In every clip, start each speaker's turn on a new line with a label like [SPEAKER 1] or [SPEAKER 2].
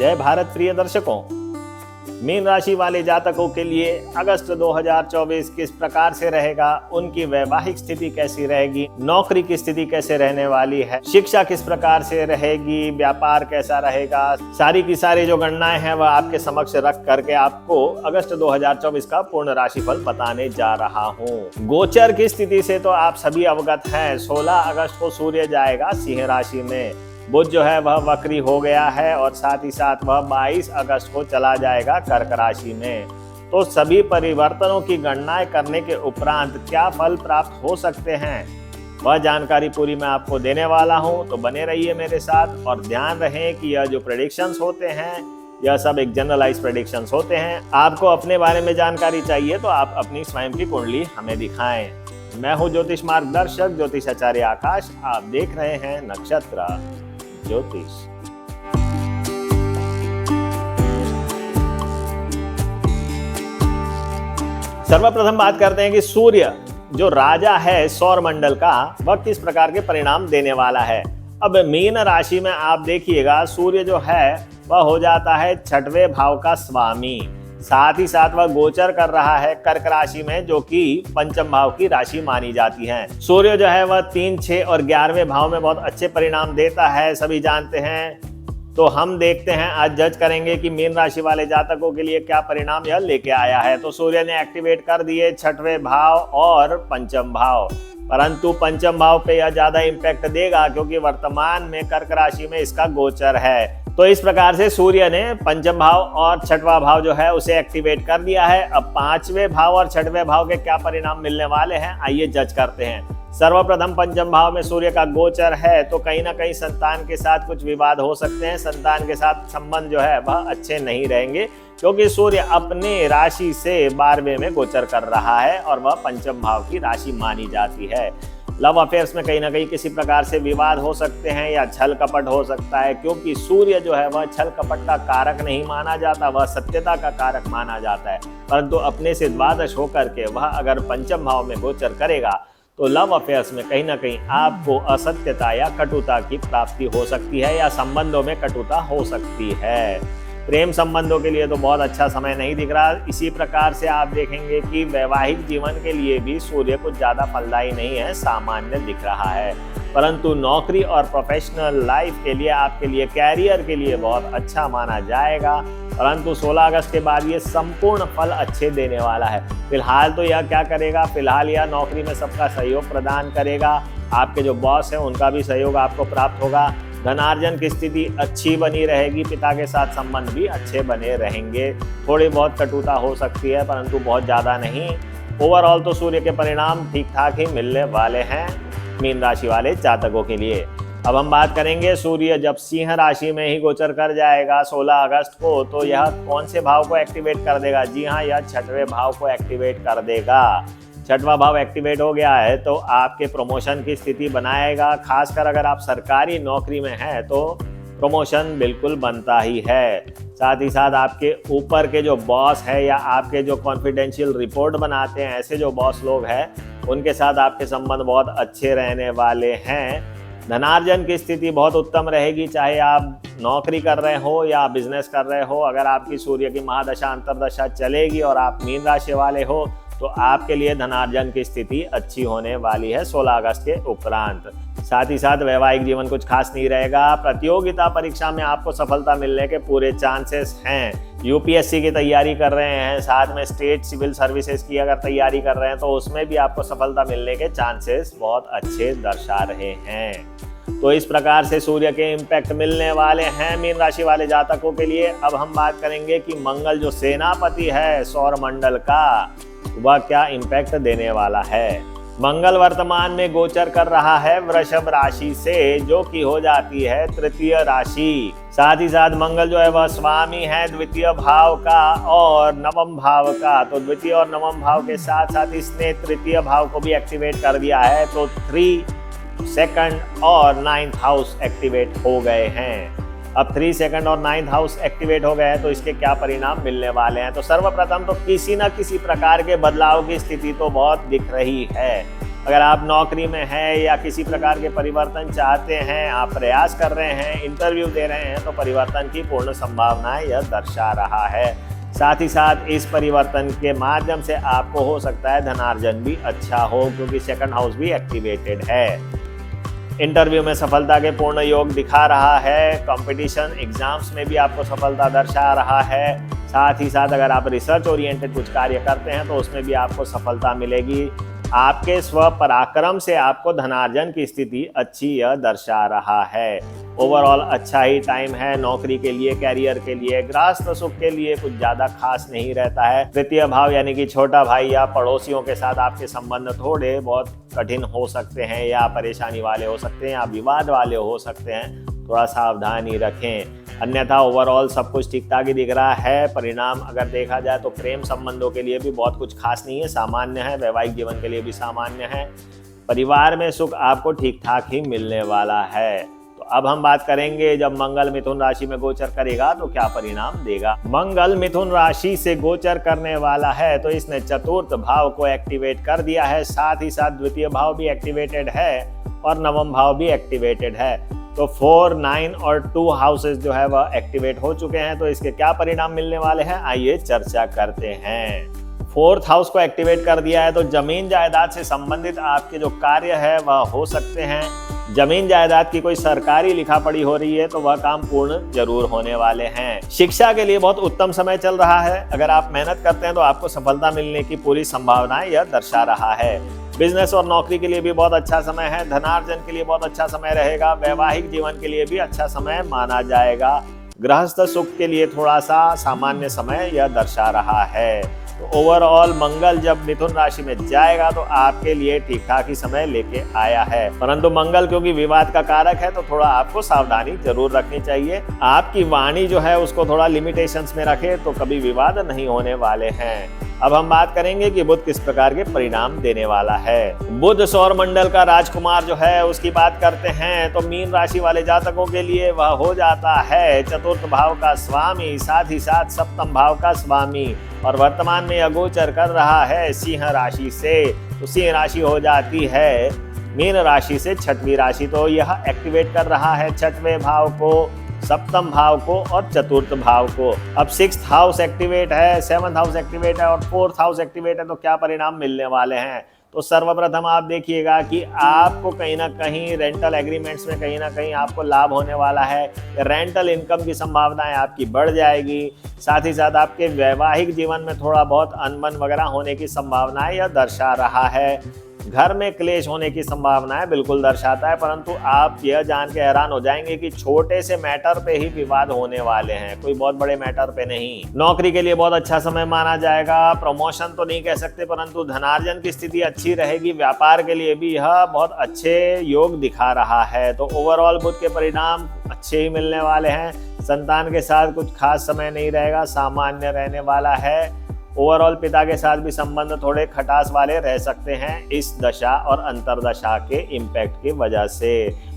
[SPEAKER 1] जय भारत प्रिय दर्शकों, मीन राशि वाले जातकों के लिए अगस्त 2024 किस प्रकार से रहेगा, उनकी वैवाहिक स्थिति कैसी रहेगी, नौकरी की स्थिति कैसे रहने वाली है, शिक्षा किस प्रकार से रहेगी, व्यापार कैसा रहेगा, सारी की सारी जो गणनाएं हैं वह आपके समक्ष रख करके आपको अगस्त 2024 का पूर्ण राशिफल बताने जा रहा हूं। गोचर की स्थिति से तो आप सभी अवगत हैं। 16 अगस्त को सूर्य जाएगा सिंह राशि में, बुध जो है वह वक्री हो गया है और साथ ही साथ वह 22 अगस्त को चला जाएगा कर्क राशि में। तो सभी परिवर्तनों की गणनाएं करने के उपरांत क्या फल प्राप्त हो सकते हैं, वह जानकारी पूरी मैं आपको देने वाला हूं। तो बने रहिए मेरे साथ और ध्यान रहे कि यह जो प्रेडिक्शंस होते हैं यह सब एक जनरलाइज प्रेडिक्शंस होते हैं। आपको अपने बारे में जानकारी चाहिए तो आप अपनी स्वयं की कुंडली हमें दिखाएं। मैं हूं ज्योतिष मार्गदर्शक ज्योतिष आचार्य आकाश। आप देख रहे हैं नक्षत्र ज्योतिष। सर्वप्रथम बात करते हैं कि सूर्य जो राजा है सौर मंडल का, वह किस प्रकार के परिणाम देने वाला है। अब मीन राशि में आप देखिएगा सूर्य जो है वह हो जाता है 6वें भाव का स्वामी, साथ ही साथ वह गोचर कर रहा है कर्क राशि में, जो कि पंचम भाव की राशि मानी जाती है। सूर्य जो है वह 3, 6 और 11वें भाव में बहुत अच्छे परिणाम देता है, सभी जानते हैं। तो हम देखते हैं, आज जज करेंगे कि मीन राशि वाले जातकों के लिए क्या परिणाम यह लेके आया है। तो सूर्य ने एक्टिवेट कर दिए 6वें भाव और पंचम भाव, परंतु पंचम भाव पे यह ज्यादा इम्पैक्ट देगा क्योंकि वर्तमान में कर्क राशि में इसका गोचर है। तो इस प्रकार से सूर्य ने पंचम भाव और 6वां भाव जो है उसे एक्टिवेट कर दिया है। अब 5वें भाव और 6वें भाव के क्या परिणाम मिलने वाले हैं, आइए जज करते हैं। सर्वप्रथम पंचम भाव में सूर्य का गोचर है, तो कहीं ना कहीं संतान के साथ कुछ विवाद हो सकते हैं। संतान के साथ संबंध जो है वह अच्छे नहीं रहेंगे क्योंकि सूर्य अपने राशि से 12वें में गोचर कर रहा है और वह पंचम भाव की राशि मानी जाती है। लव अफेयर्स में कहीं ना कहीं किसी प्रकार से विवाद हो सकते हैं या छल कपट हो सकता है, क्योंकि सूर्य जो है वह छल कपट का कारक नहीं माना जाता, वह सत्यता का कारक माना जाता है। परंतु अपने से द्वादश होकर के वह अगर पंचम भाव में गोचर करेगा तो लव अफेयर्स में कहीं ना कहीं आपको असत्यता या कटुता की प्राप्ति हो सकती है या संबंधों में कटुता हो सकती है। प्रेम संबंधों के लिए तो बहुत अच्छा समय नहीं दिख रहा। इसी प्रकार से आप देखेंगे कि वैवाहिक जीवन के लिए भी सूर्य कुछ ज़्यादा फलदायी नहीं है, सामान्य दिख रहा है। परंतु नौकरी और प्रोफेशनल लाइफ के लिए, आपके लिए, कैरियर के लिए बहुत अच्छा माना जाएगा। परंतु 16 अगस्त के बाद ये संपूर्ण फल अच्छे देने वाला है। फिलहाल तो यह क्या करेगा, फिलहाल यह नौकरी में सबका सहयोग प्रदान करेगा। आपके जो बॉस हैं उनका भी सहयोग आपको प्राप्त होगा। धनार्जन की स्थिति अच्छी बनी रहेगी, पिता के साथ संबंध भी अच्छे बने रहेंगे। थोड़ी बहुत कटुता हो सकती है परंतु बहुत ज़्यादा नहीं। ओवरऑल तो सूर्य के परिणाम ठीक ठाक ही मिलने वाले हैं मीन राशि वाले जातकों के लिए। अब हम बात करेंगे सूर्य जब सिंह राशि में ही गोचर कर जाएगा 16 अगस्त को, तो यह कौन से भाव को एक्टिवेट कर देगा। जी हाँ, यह 6वें भाव को एक्टिवेट कर देगा। 6वां भाव एक्टिवेट हो गया है तो आपके प्रमोशन की स्थिति बनाएगा। खासकर अगर आप सरकारी नौकरी में हैं तो प्रमोशन बिल्कुल बनता ही है। साथ ही साथ आपके ऊपर के जो बॉस है या आपके जो कॉन्फिडेंशियल रिपोर्ट बनाते हैं, ऐसे जो बॉस लोग हैं, उनके साथ आपके संबंध बहुत अच्छे रहने वाले हैं। धनार्जन की स्थिति बहुत उत्तम रहेगी, चाहे आप नौकरी कर रहे हो या बिजनेस कर रहे हो। अगर आपकी सूर्य की महादशा अंतरदशा चलेगी और आप मीन राशि वाले हो तो आपके लिए धनार्जन की स्थिति अच्छी होने वाली है 16 अगस्त के उपरांत। साथ ही साथ वैवाहिक जीवन कुछ खास नहीं रहेगा। प्रतियोगिता परीक्षा में आपको सफलता मिलने के पूरे चांसेस हैं। यूपीएससी की तैयारी कर रहे हैं, साथ में स्टेट सिविल सर्विसेज की अगर तैयारी कर रहे हैं तो उसमें भी आपको सफलता मिलने के चांसेस बहुत अच्छे दर्शा रहे हैं। तो इस प्रकार से सूर्य के इम्पैक्ट मिलने वाले हैं मीन राशि वाले जातकों के लिए। अब हम बात करेंगे कि मंगल जो सेनापति है सौर मंडल का, वह क्या इम्पैक्ट देने वाला है। मंगल वर्तमान में गोचर कर रहा है वृषभ राशि से, जो कि हो जाती है तृतीय राशि। साथ ही साथ मंगल जो है वह स्वामी है द्वितीय भाव का और नवम भाव का। तो द्वितीय और नवम भाव के साथ साथ इसने तृतीय भाव को भी एक्टिवेट कर दिया है। तो 3, 2nd और 9th हाउस एक्टिवेट हो गए हैं। अब 3, 2nd और 9th हाउस एक्टिवेट हो गए हैं तो इसके क्या परिणाम मिलने वाले हैं। तो सर्वप्रथम तो किसी न किसी प्रकार के बदलाव की स्थिति तो बहुत दिख रही है। अगर आप नौकरी में हैं या किसी प्रकार के परिवर्तन चाहते हैं, आप प्रयास कर रहे हैं, इंटरव्यू दे रहे हैं, तो परिवर्तन की पूर्ण संभावनाएं यह दर्शा रहा है। साथ ही साथ इस परिवर्तन के माध्यम से आपको हो सकता है धनार्जन भी अच्छा हो, क्योंकि सेकंड हाउस भी एक्टिवेटेड है। इंटरव्यू में सफलता के पूर्ण योग दिखा रहा है। कंपटीशन एग्जाम्स में भी आपको सफलता दर्शा रहा है। साथ ही साथ अगर आप रिसर्च ओरिएंटेड कुछ कार्य करते हैं तो उसमें भी आपको सफलता मिलेगी। आपके स्व पराक्रम से आपको धनार्जन की स्थिति अच्छी यह दर्शा रहा है। ओवरऑल अच्छा ही टाइम है नौकरी के लिए, कैरियर के लिए। गृहस्थ सुख के लिए कुछ ज्यादा खास नहीं रहता है। तृतीय भाव यानी कि छोटा भाई या पड़ोसियों के साथ आपके संबंध थोड़े बहुत कठिन हो सकते हैं, या परेशानी वाले हो सकते हैं, या विवाद वाले हो सकते हैं। थोड़ा सावधानी रखें। अन्यथा ओवरऑल सब कुछ ठीक ठाक ही दिख रहा है। परिणाम अगर देखा जाए तो प्रेम संबंधों के लिए भी बहुत कुछ खास नहीं है, सामान्य है। वैवाहिक जीवन के लिए भी सामान्य है। परिवार में सुख आपको ठीक ठाक ही मिलने वाला है। तो अब हम बात करेंगे जब मंगल मिथुन राशि में गोचर करेगा तो क्या परिणाम देगा। मंगल मिथुन राशि से गोचर करने वाला है तो इसने चतुर्थ भाव को एक्टिवेट कर दिया है। साथ ही साथ द्वितीय भाव भी एक्टिवेटेड है और नवम भाव भी एक्टिवेटेड है। तो 4, 9 और 2 हाउसेस जो है वह एक्टिवेट हो चुके हैं। तो इसके क्या परिणाम मिलने वाले हैं, आइए चर्चा करते हैं। 4th हाउस को एक्टिवेट कर दिया है तो जमीन जायदाद से संबंधित आपके जो कार्य है वह हो सकते हैं। जमीन जायदाद की कोई सरकारी लिखा पढ़ी हो रही है तो वह काम पूर्ण जरूर होने वाले हैं। शिक्षा के लिए बहुत उत्तम समय चल रहा है। अगर आप मेहनत करते हैं तो आपको सफलता मिलने की पूरी संभावनाएं यह दर्शा रहा है। बिजनेस और नौकरी के लिए भी बहुत अच्छा समय है। धनार्जन के लिए बहुत अच्छा समय रहेगा। वैवाहिक जीवन के लिए भी अच्छा समय माना जाएगा। गृहस्थ सुख के लिए थोड़ा सा सामान्य समय यह दर्शा रहा है। तो ओवरऑल मंगल जब मिथुन राशि में जाएगा तो आपके लिए ठीक ठाक ही समय लेके आया है। परंतु मंगल क्योंकि विवाद का कारक है तो थोड़ा आपको सावधानी जरूर रखनी चाहिए। आपकी वाणी जो है उसको थोड़ा लिमिटेशंस में रखें तो कभी विवाद नहीं होने वाले हैं। अब हम बात करेंगे कि बुध किस प्रकार के परिणाम देने वाला है। बुध सौर मंडल का राजकुमार जो है उसकी बात करते हैं तो मीन राशि वाले जातकों के लिए वह हो जाता है चतुर्थ भाव का स्वामी, साथ ही साथ सप्तम भाव का स्वामी। और वर्तमान में यह गोचर कर रहा है सिंह राशि से। तो सिंह राशि हो जाती है मीन राशि से छठवीं राशि। तो यह एक्टिवेट कर रहा है छठवें भाव को, सप्तम भाव को और चतुर्थ भाव को। अब 6th हाउस एक्टिवेट है, 7th हाउस एक्टिवेट है और 4th हाउस एक्टिवेट है। तो क्या परिणाम मिलने वाले हैं, तो सर्वप्रथम आप देखिएगा कि आपको कहीं ना कहीं रेंटल एग्रीमेंट्स में कहीं ना कहीं आपको लाभ होने वाला है। रेंटल इनकम की संभावनाएं आपकी बढ़ जाएगी। साथ ही साथ आपके वैवाहिक जीवन में थोड़ा बहुत अनबन वगैरह होने की संभावनाएं यह दर्शा रहा है। घर में क्लेश होने की संभावनाएं बिल्कुल दर्शाता है। परंतु आप यह जान के हैरान हो जाएंगे कि छोटे से मैटर पे ही विवाद होने वाले हैं, कोई बहुत बड़े मैटर पे नहीं। नौकरी के लिए बहुत अच्छा समय माना जाएगा। प्रमोशन तो नहीं कह सकते परंतु धनार्जन की स्थिति अच्छी रहेगी। व्यापार के लिए भी यह बहुत अच्छे योग दिखा रहा है। तो ओवरऑल बुध के परिणाम अच्छे ही मिलने वाले हैं। संतान के साथ कुछ खास समय नहीं रहेगा, सामान्य रहने वाला है। ओवरऑल पिता के साथ भी संबंध थोड़े खटास वाले रह सकते हैं इस दशा और अंतरदशा के इम्पैक्ट की वजह से।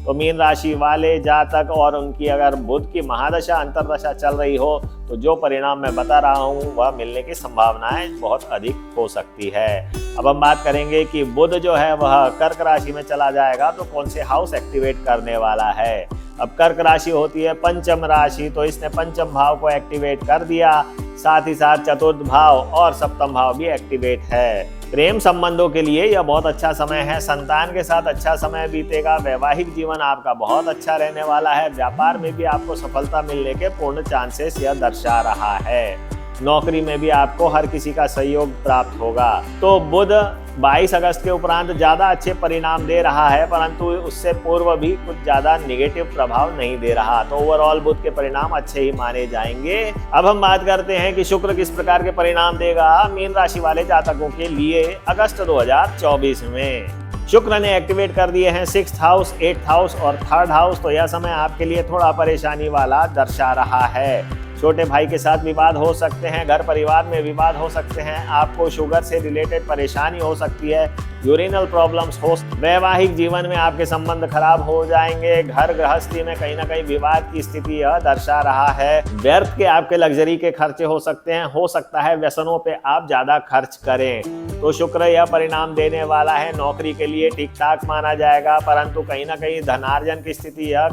[SPEAKER 1] तो मीन राशि वाले जातक और उनकी अगर बुध की महादशा अंतरदशा चल रही हो तो जो परिणाम मैं बता रहा हूँ वह मिलने की संभावनाएं बहुत अधिक हो सकती है। अब हम बात करेंगे कि बुध जो है वह कर्क राशि में चला जाएगा तो कौन से हाउस एक्टिवेट करने वाला है। अब कर्क राशि होती है पंचम राशि, तो इसने पंचम भाव को एक्टिवेट कर दिया। साथ ही साथ चतुर्थ भाव और सप्तम भाव भी एक्टिवेट है। प्रेम संबंधों के लिए यह बहुत अच्छा समय है। संतान के साथ अच्छा समय बीतेगा। वैवाहिक जीवन आपका बहुत अच्छा रहने वाला है। व्यापार में भी आपको सफलता मिलने के पूर्ण चांसेस यह दर्शा रहा है। नौकरी में भी आपको हर किसी का सहयोग प्राप्त होगा। तो बुध 22 अगस्त के उपरांत ज़्यादा अच्छे परिणाम दे रहा है परंतु उससे पूर्व भी कुछ ज़्यादा नेगेटिव प्रभाव नहीं दे रहा। तो ओवरऑल बुध के परिणाम अच्छे ही माने जाएंगे। अब हम बात करते हैं कि शुक्र किस प्रकार के परिणाम देगा मीन राशि वाले जातकों के लिए अगस्त 2024 में। शुक्र ने एक्टिवेट कर दिए हैं 6th हाउस, 8th हाउस और 3rd हाउस। तो यह समय आपके लिए थोड़ा परेशानी वाला दर्शा रहा है। छोटे भाई के साथ विवाद हो सकते हैं, घर परिवार में विवाद हो सकते हैं, आपको शुगर से रिलेटेड परेशानी हो सकती है, यूरिनल प्रॉब्लम्स हो, वैवाहिक जीवन में आपके संबंध खराब हो जाएंगे, घर गृहस्थी में कहीं ना कहीं विवाद की स्थिति यह दर्शा रहा है, व्यर्थ के आपके लग्जरी के खर्चे हो सकते हैं, हो सकता है व्यसनों पे आप ज्यादा खर्च करें। तो शुक्र यह परिणाम देने वाला है, नौकरी के लिए ठीक ठाक माना जाएगा, परंतु कहीं ना कहीं धनार्जन की स्थिति यह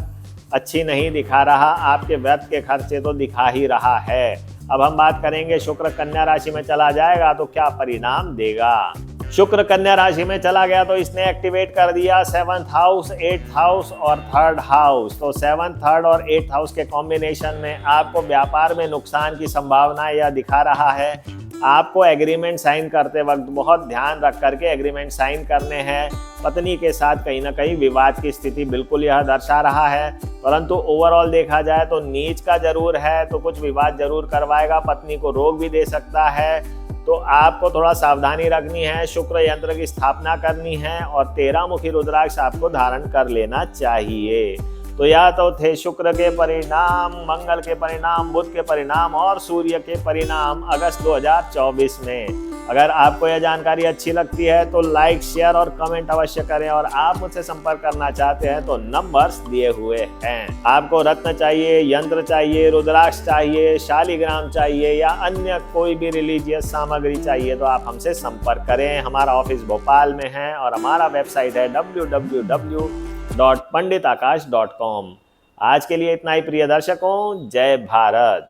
[SPEAKER 1] अच्छी नहीं दिखा रहा, आपके व्यर्थ के खर्चे तो दिखा ही रहा है। अब हम बात करेंगे शुक्र कन्या राशि में चला जाएगा तो क्या परिणाम देगा। शुक्र कन्या राशि में चला गया तो इसने एक्टिवेट कर दिया 7th हाउस, 8th हाउस और 3rd हाउस। तो 7th, 3rd और 8th हाउस के कॉम्बिनेशन में आपको व्यापार में नुकसान की संभावना यह दिखा रहा है। आपको एग्रीमेंट साइन करते वक्त बहुत ध्यान रख करके एग्रीमेंट साइन करने हैं। पत्नी के साथ कहीं ना कहीं विवाद की स्थिति बिल्कुल यह दर्शा रहा है, परंतु ओवरऑल देखा जाए तो नीच का जरूर है, तो कुछ विवाद जरूर करवाएगा, पत्नी को रोक भी दे सकता है। तो आपको थोड़ा सावधानी रखनी है, शुक्र यंत्र की स्थापना करनी है और 13 मुखी रुद्राक्ष आपको धारण कर लेना चाहिए। तो यह तो थे शुक्र के परिणाम, मंगल के परिणाम, बुध के परिणाम और सूर्य के परिणाम अगस्त 2024 में। अगर आपको यह जानकारी अच्छी लगती है तो लाइक, शेयर और कमेंट अवश्य करें, और आप मुझसे संपर्क करना चाहते हैं तो नंबर्स दिए हुए हैं। आपको रत्न चाहिए, यंत्र चाहिए, रुद्राक्ष चाहिए, शालिग्राम चाहिए या अन्य कोई भी रिलीजियस सामग्री चाहिए तो आप हमसे संपर्क करें। हमारा ऑफिस भोपाल में है और हमारा वेबसाइट है www.panditakash.com। आज के लिए इतना ही प्रिय दर्शकों, जय भारत।